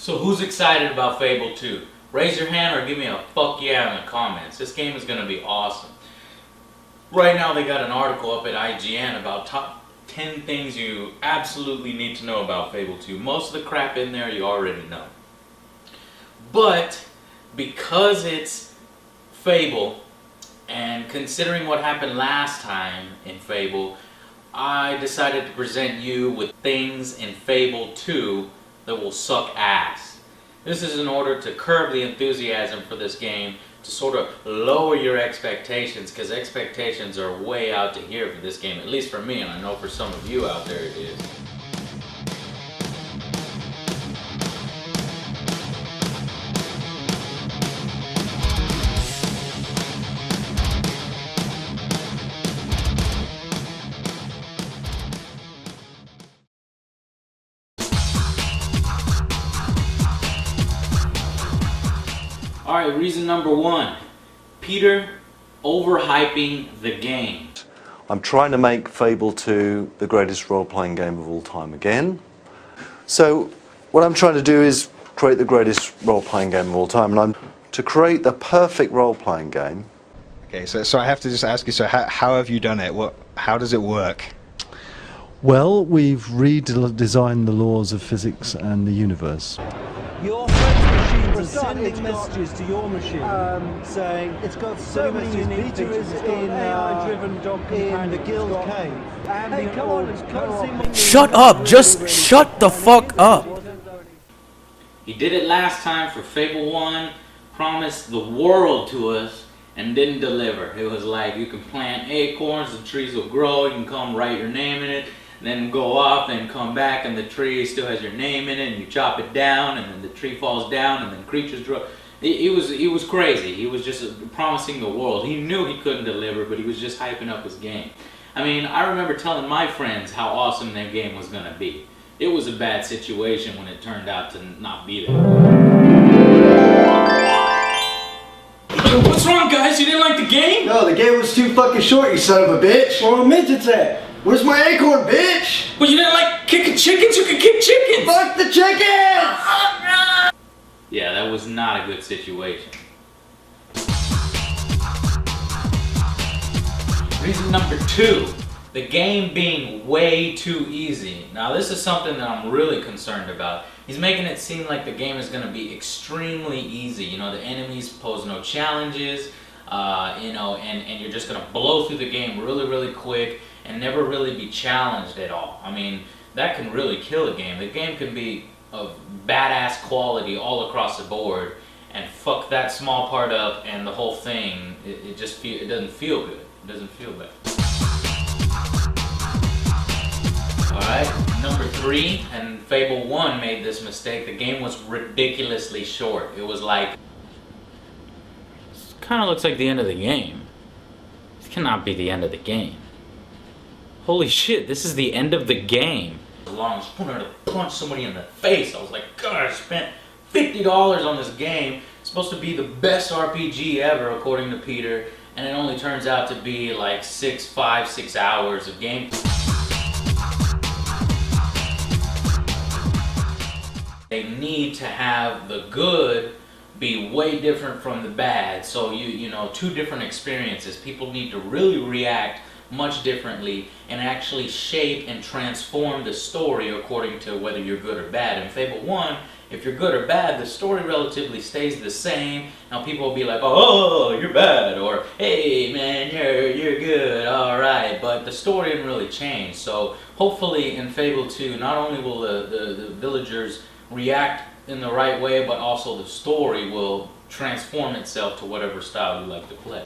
So who's excited about Fable 2? Raise your hand or give me a fuck yeah in the comments. This game is going to be awesome. Right now they got an article up at IGN about top 10 things you absolutely need to know about Fable 2. Most of the crap in there you already know. But because it's Fable, and considering what happened last time in Fable, I decided to present you with things in Fable 2 that will suck ass. This is in order to curb the enthusiasm for this game, to sort of lower your expectations, because expectations are way out to here for this game, at least for me, and I know for some of you out there it is. Alright, reason number one, Peter overhyping the game. I'm trying to make Fable 2 the greatest role-playing game of all time again. So what I'm trying to do is create the greatest role-playing game of all time, and to create the perfect role-playing game. Okay, so I have to just ask you, so how have you done it? How does it work? Well, we've redesigned the laws of physics and the universe. Your machines are sending messages to your machine saying it's got so many unique features. It's got AI-driven dog in the guild cave. Hey, come on, shut up! Just shut the fuck up! He did it last time for Fable 1, promised the world to us, and didn't deliver. It was like, you can plant acorns, the trees will grow, you can come write your name in it, then go off and come back and the tree still has your name in it, and you chop it down and then the tree falls down and then creatures grow. It was crazy. He was just promising the world. He knew he couldn't deliver, but he was just hyping up his game. I mean, I remember telling my friends how awesome their game was going to be. It was a bad situation when it turned out to not be there. What's wrong, guys? You didn't like the game? No, the game was too fucking short, you son of a bitch. Where are my midgets at? Where's my acorn, bitch? Well, you didn't like kicking chickens? You could kick chickens! Fuck the chickens! Yeah, that was not a good situation. Reason number two, the game being way too easy. Now, this is something that I'm really concerned about. He's making it seem like the game is going to be extremely easy. You know, the enemies pose no challenges, you know, and you're just going to blow through the game really, really quick and never really be challenged at all. I mean, that can really kill a game. The game can be of badass quality all across the board and fuck that small part up, and the whole thing, it doesn't feel good. It doesn't feel good. Alright, number three, and Fable 1 made this mistake. The game was ridiculously short. It was like, kind of looks like the end of the game. This cannot be the end of the game. Holy shit, this is the end of the game. As long as I wanted to punch somebody in the face, I was like, God, I spent $50 on this game. It's supposed to be the best RPG ever, according to Peter, and it only turns out to be like 6 hours of game. They need to have the good be way different from the bad. So you know, two different experiences. People need to really react much differently and actually shape and transform the story according to whether you're good or bad. In Fable 1, if you're good or bad, the story relatively stays the same. Now people will be like, oh, you're bad, or hey man, you're good, alright, but the story didn't really change. So hopefully in Fable 2, not only will the villagers react in the right way, but also the story will transform itself to whatever style you like to play.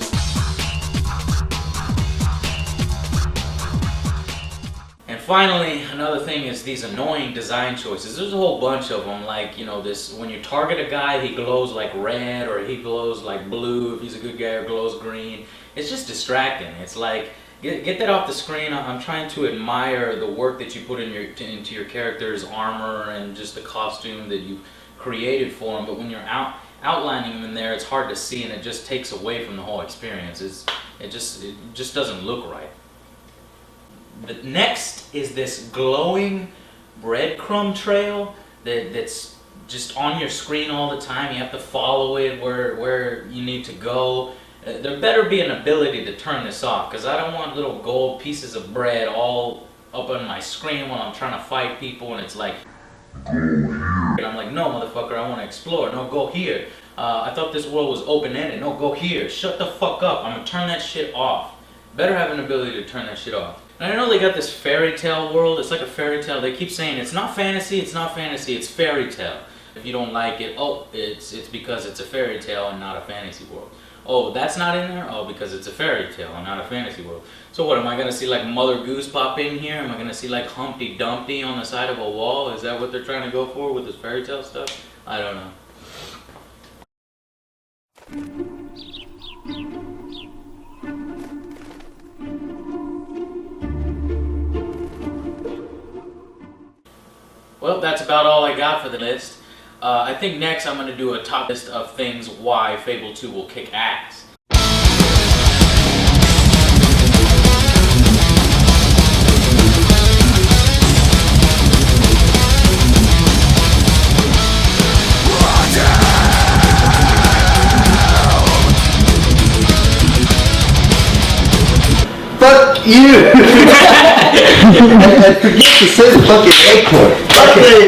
And finally, another thing is these annoying design choices. There's a whole bunch of them, like, you know, this, when you target a guy, he glows like red, or he glows like blue if he's a good guy, or glows green. It's just distracting. It's like, get that off the screen. I'm trying to admire the work that you put into your character's armor and just the costume that you've created for him, but when you're outlining him in there, it's hard to see, and it just takes away from the whole experience. It just doesn't look right. The next is this glowing breadcrumb trail that's just on your screen all the time. You have to follow it where you need to go. There better be an ability to turn this off, because I don't want little gold pieces of bread all up on my screen while I'm trying to fight people, and it's like, go here. And I'm like, no, motherfucker, I want to explore. No, go here. I thought this world was open-ended. No, go here. Shut the fuck up. I'm gonna turn that shit off. Better have an ability to turn that shit off. And I know they got this fairy tale world. It's like a fairy tale. They keep saying it's not fantasy, it's not fantasy, it's fairy tale. If you don't like it, oh, it's because it's a fairy tale and not a fantasy world. Oh, that's not in there? Oh, because it's a fairy tale and not a fantasy world. So what, am I gonna see like Mother Goose pop in here? Am I gonna see like Humpty Dumpty on the side of a wall? Is that what they're trying to go for with this fairy tale stuff? I don't know. Well, that's about all I got for the list. I think next I'm going to do a top list of things why Fable 2 will kick ass. Fuck you! and forget to say the fucking acorn. Okay.